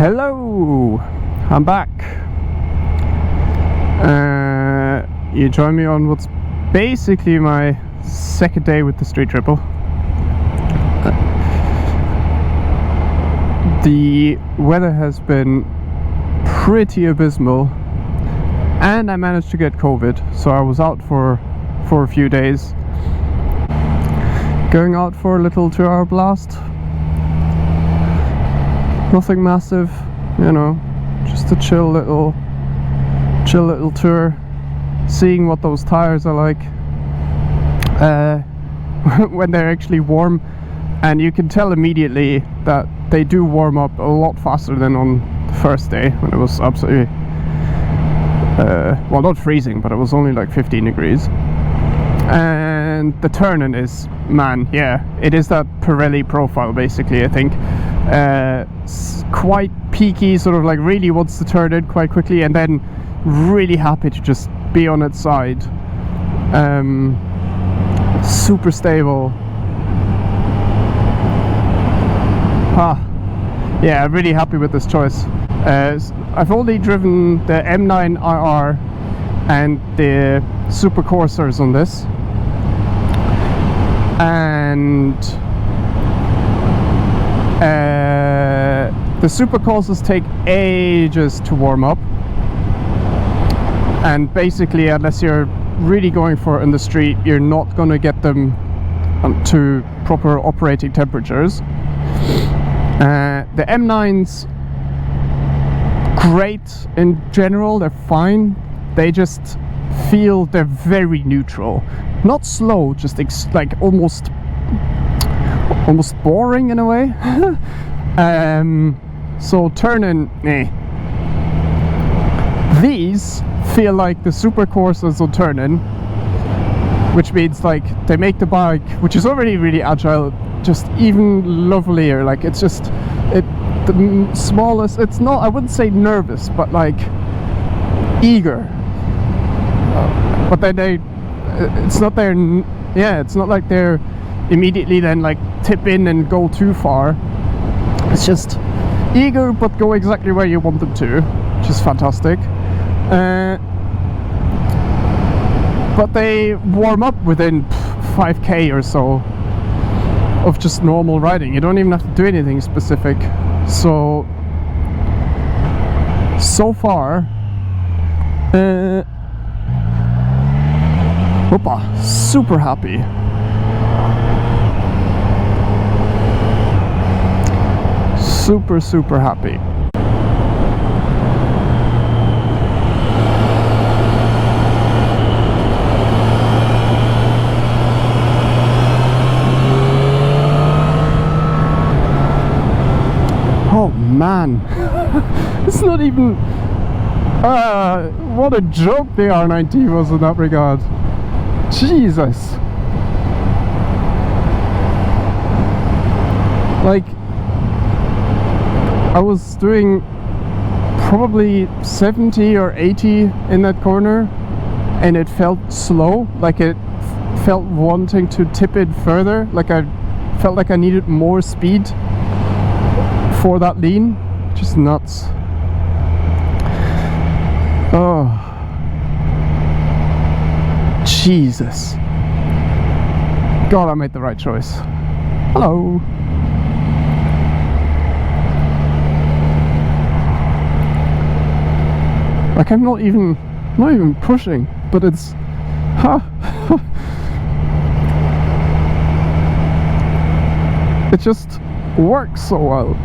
Hello, I'm back. You join me on what's basically my second day with the street triple. The weather has been pretty abysmal, and I managed to get COVID, so I was out for a few days, going out for a little 2-hour blast. Nothing massive, you know, just a chill little tour, seeing what those tires are like when they're actually warm. And you can tell immediately that they do warm up a lot faster than on the first day, when it was absolutely well, not freezing, but it was only like 15 degrees. And the turning is, man, yeah, it is that Pirelli profile basically, I think. Quite peaky, sort of like really wants to turn in quite quickly, and then really happy to just be on its side. Super stable. Yeah, I'm really happy with this choice. I've only driven the M9 IR and the Super Corsairs on this, and the Super Corsairs take ages to warm up, and basically unless you're really going for it in the street, you're not going to get them to proper operating temperatures. The M9s, great in general, they're fine. They just feel they're very neutral, not slow, just like almost boring in a way. So turning, these feel like the Super Corsairs on turning, which means like they make the bike, which is already really agile, just even lovelier. Like it's just the smallest. It's not, I wouldn't say nervous, but like eager. But then it's not their, yeah, it's not like they're immediately then like tip in and go too far. It's just eager, but go exactly where you want them to, which is fantastic. But they warm up within 5k or so of just normal riding. You don't even have to do anything specific. So far, super happy. Super happy. Oh man, it's not even what a joke the R90 was in that regard. Jesus, like I was doing probably 70 or 80 in that corner, and it felt slow, like it felt wanting to tip it further, like I felt like I needed more speed for that lean. Just nuts. Oh Jesus, God, I made the right choice. Hello. Like I'm not even pushing, but it's it just works so well.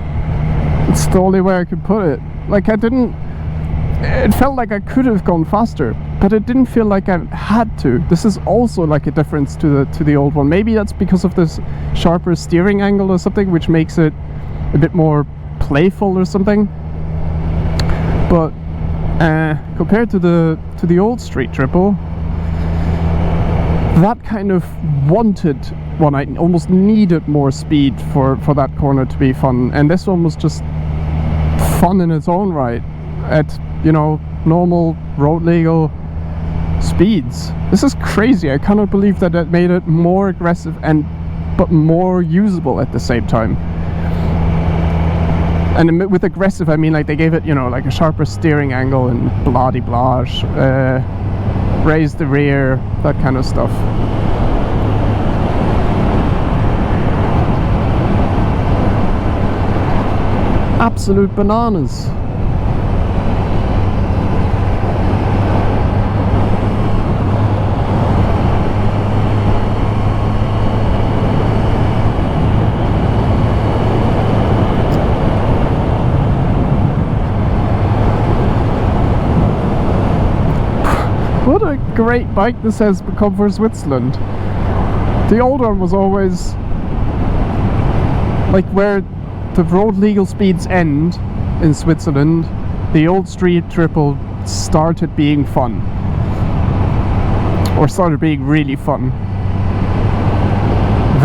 It's the only way I could put it. Like it felt like I could have gone faster, but it didn't feel like I had to. This is also like a difference to the old one. Maybe that's because of this sharper steering angle or something, which makes it a bit more playful or something. But compared to the old street triple, that kind of wanted one. I almost needed more speed for that corner to be fun, and this one was just fun in its own right at, you know, normal road legal speeds. This is crazy. I cannot believe that it made it more aggressive but more usable at the same time. And with aggressive, I mean like they gave it, you know, like a sharper steering angle and blah de blah, raised the rear, that kind of stuff. Absolute bananas. What a great bike this has become for Switzerland. The old one was always like where the road legal speeds end in Switzerland, the old street triple started being fun. Or started being really fun.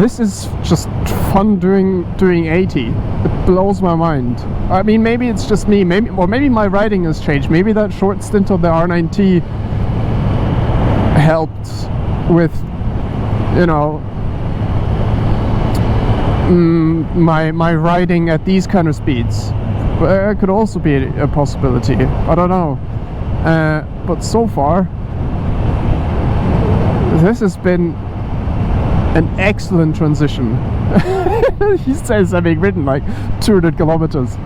This is just fun doing 80. It blows my mind. I mean, maybe it's just me, maybe my riding has changed. Maybe that short stint on the R9T helped with, you know, my riding at these kind of speeds. But it could also be a possibility. I don't know. But so far, this has been an excellent transition. He says having ridden like 200 kilometers.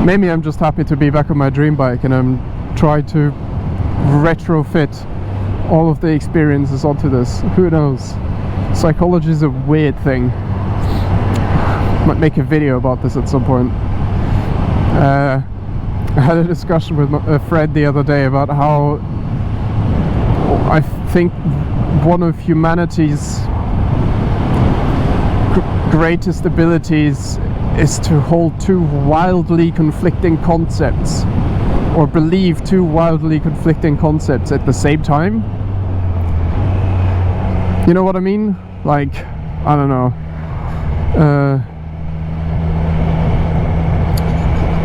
Maybe I'm just happy to be back on my dream bike, and I'm trying to retrofit all of the experiences onto this. Who knows? Psychology is a weird thing. Might make a video about this at some point. I had a discussion with a friend the other day about how I think one of humanity's greatest abilities is to hold two wildly conflicting concepts, or believe two wildly conflicting concepts at the same time. You know what I mean? Like, I don't know.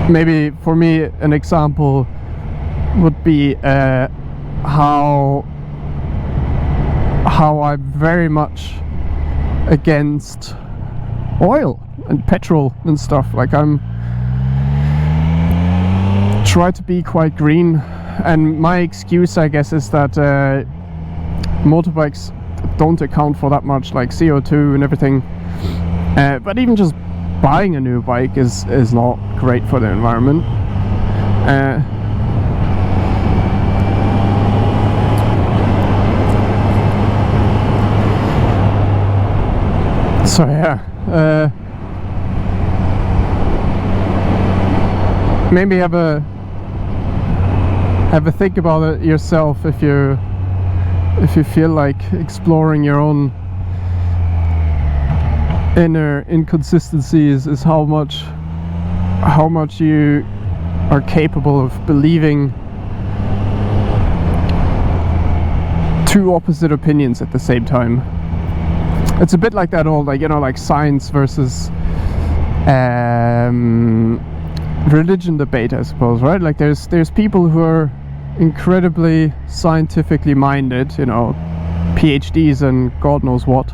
Maybe for me an example would be how I'm very much against oil and petrol and stuff. Like, I'm try to be quite green, and my excuse, I guess, is that motorbikes don't account for that much, like CO2 and everything. But even just buying a new bike is not great for the environment. So yeah, maybe have a think about it yourself if you feel like exploring your own inner inconsistencies, is how much you are capable of believing two opposite opinions at the same time. It's a bit like that old, like, you know, like science versus religion debate, I suppose, right? Like there's people who are incredibly scientifically minded, you know, PhDs and God knows what,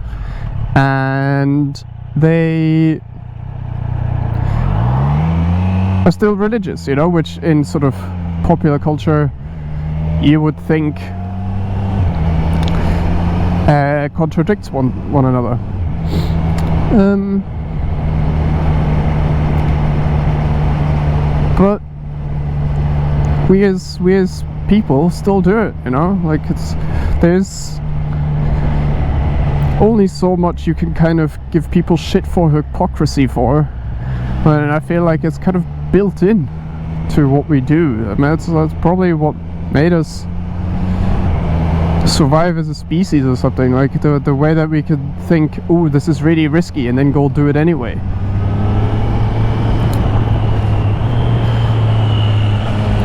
and they are still religious, you know, which in sort of popular culture you would think contradicts one another. But we as people still do it, you know. Like, there's only so much you can kind of give people shit for hypocrisy for, and I feel like it's kind of built in to what we do. I mean, that's probably what made us survive as a species or something. Like the way that we could think, oh, this is really risky, and then go do it anyway.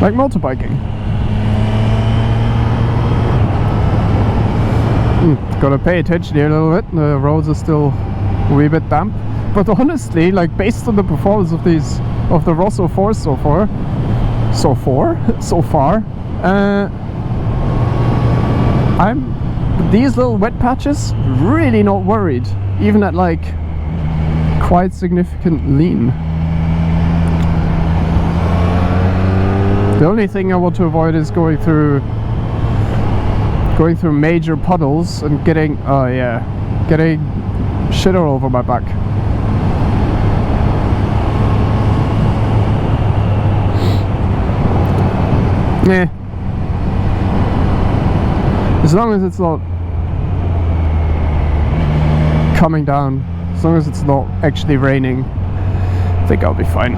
Like motorbiking. Gotta pay attention here a little bit. The roads are still a wee bit damp, but honestly, like, based on the performance of the Rosso IV so far, I'm these little wet patches really not worried, even at like quite significant lean. The only thing I want to avoid is going through major puddles and getting shit all over my back. Yeah. As long as it's not coming down, as long as it's not actually raining, I think I'll be fine.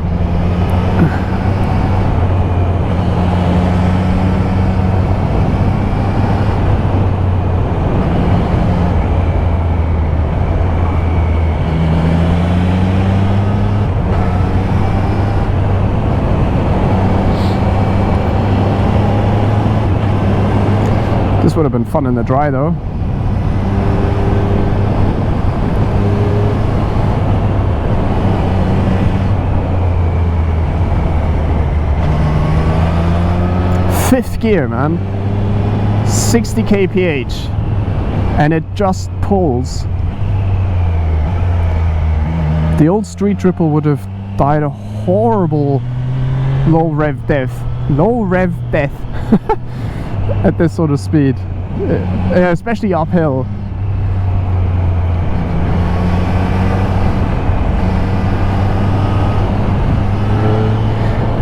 This would have been fun in the dry though. Fifth gear, man. 60 kph. And it just pulls. The old street triple would have died a horrible low rev death. Low rev death. At this sort of speed, especially uphill.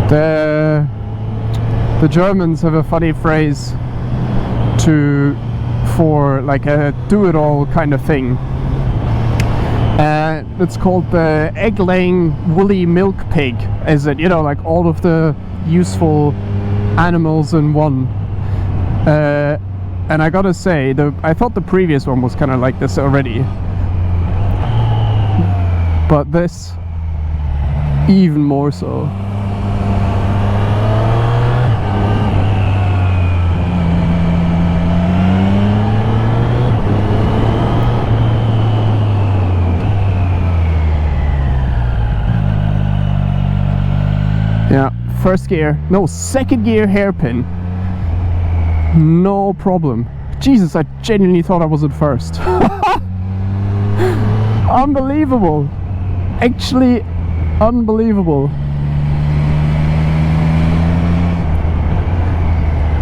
The Germans have a funny phrase for like a do-it-all kind of thing. It's called the egg-laying woolly milk pig. Is it, you know, like all of the useful animals in one. And I gotta say, I thought the previous one was kind of like this already, but this even more so. Yeah, first gear, no, second gear hairpin. No problem. Jesus, I genuinely thought I was at first. Unbelievable. Actually, unbelievable.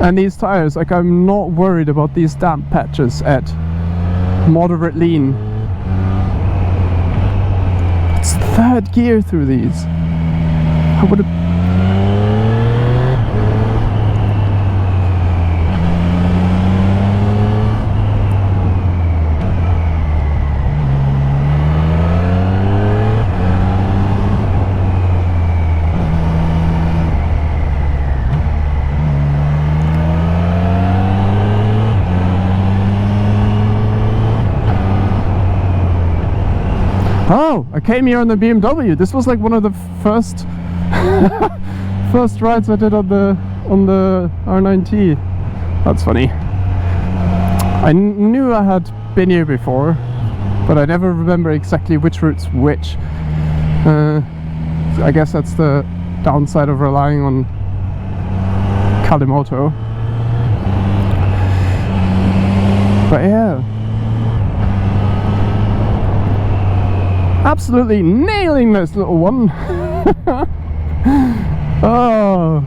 And these tires, like, I'm not worried about these damp patches at moderate lean. It's third gear through these. I would have... Oh, I came here on the BMW. This was like one of the first first rides I did on the R9T. That's funny. I knew I had been here before, but I never remember exactly which route's which. I guess that's the downside of relying on Kalimoto. But yeah. Absolutely nailing this little one. Oh.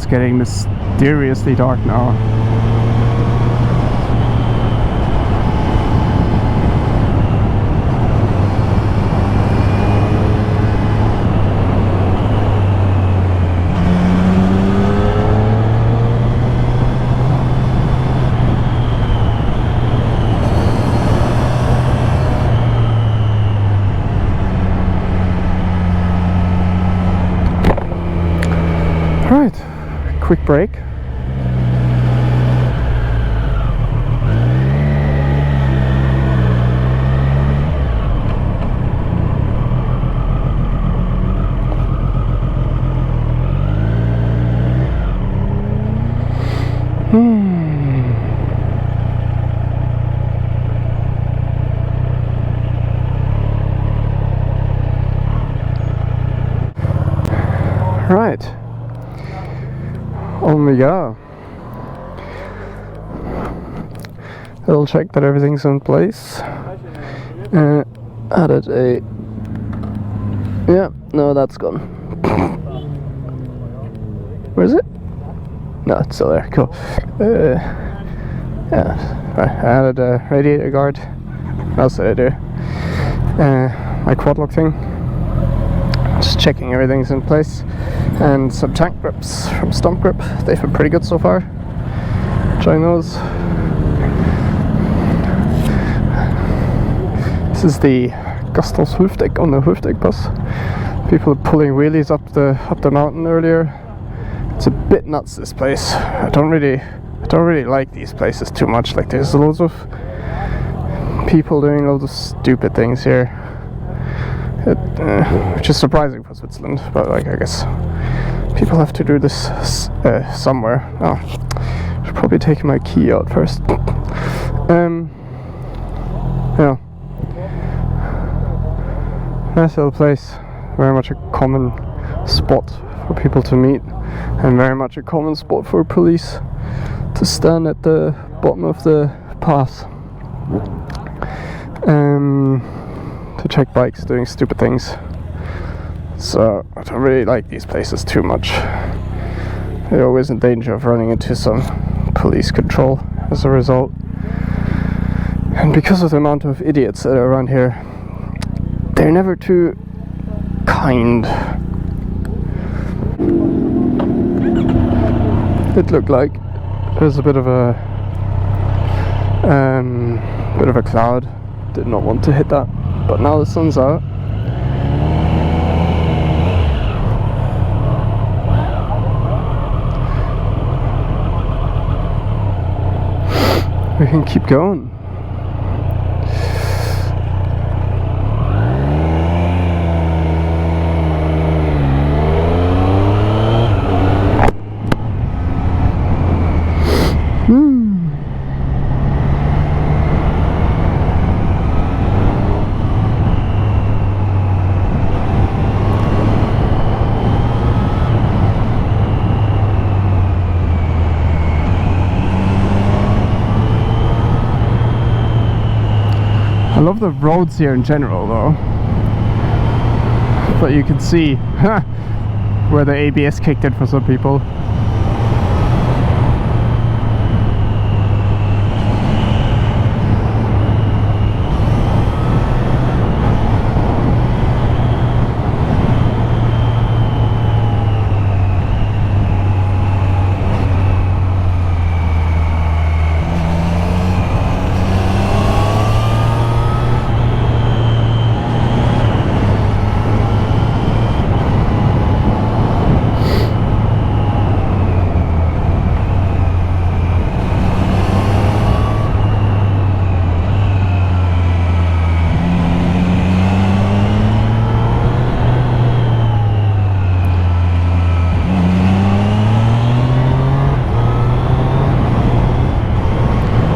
it's getting mysteriously dark now. Right, quick break. Right. On we go. I'll check that everything's in place. Added a... Yeah, no, that's gone. Where is it? No, it's still there. Cool. Yeah, right. I added a radiator guard. What else did I do? My quad lock thing. Just checking everything's in place. And some tank grips from Stump Grip. They've been pretty good so far. Trying those. This is the Gustav's Hulftegg on the Hulftegg bus. People are pulling wheelies up the mountain earlier. It's a bit nuts, this place. I don't really like these places too much. Like, there's loads of people doing loads of stupid things here. Which is surprising for Switzerland, but like, I guess people have to do this somewhere. Oh, should probably take my key out first. Yeah, nice little place. Very much a common spot for people to meet, and very much a common spot for police to stand at the bottom of the path. To check bikes doing stupid things. So I don't really like these places too much. They're always in danger of running into some police control as a result. And because of the amount of idiots that are around here, they're never too kind. It looked like there's a bit of a cloud. Did not want to hit that. But now the sun's out. We can keep going. I love the roads here in general though, but you can see where the ABS kicked in for some people.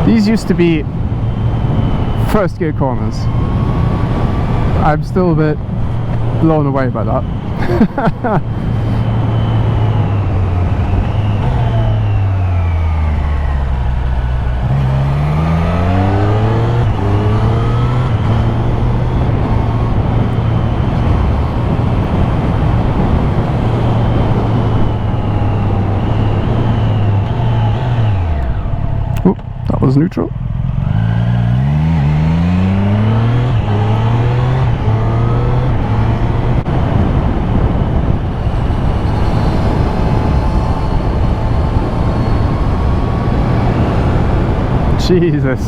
These used to be first gear corners. I'm still a bit blown away by that. was neutral. Jesus.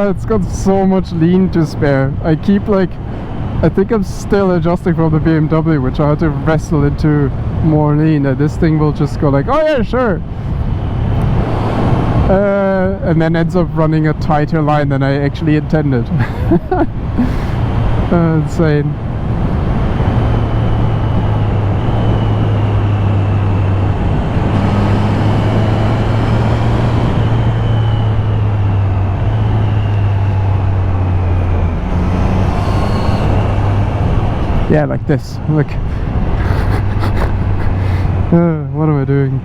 It's got so much lean to spare. I keep like, I think I'm still adjusting from the BMW, which I had to wrestle into more lean, and this thing will just go like, oh yeah, sure, and then ends up running a tighter line than I actually intended. Insane. Yeah, like this. Look. What am I doing?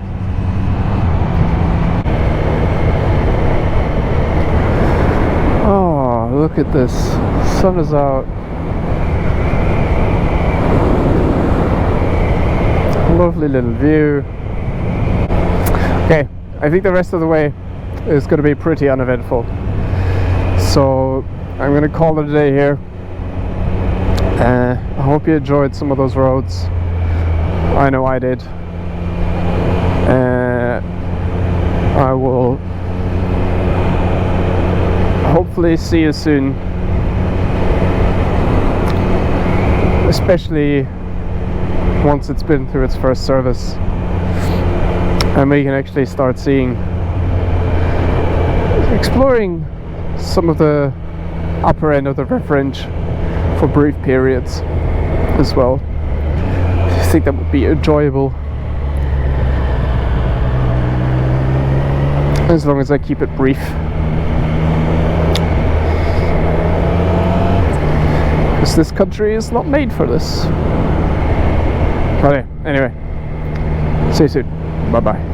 Oh, look at this. Sun is out. Lovely little view. Okay, I think the rest of the way is going to be pretty uneventful. So I'm going to call it a day here. I hope you enjoyed some of those roads. I know I did. I will hopefully see you soon, especially once it's been through its first service and we can actually start exploring some of the upper end of the ref range for brief periods as well. I think that would be enjoyable, as long as I keep it brief, because this country is not made for this. But anyway, see you soon. Bye bye.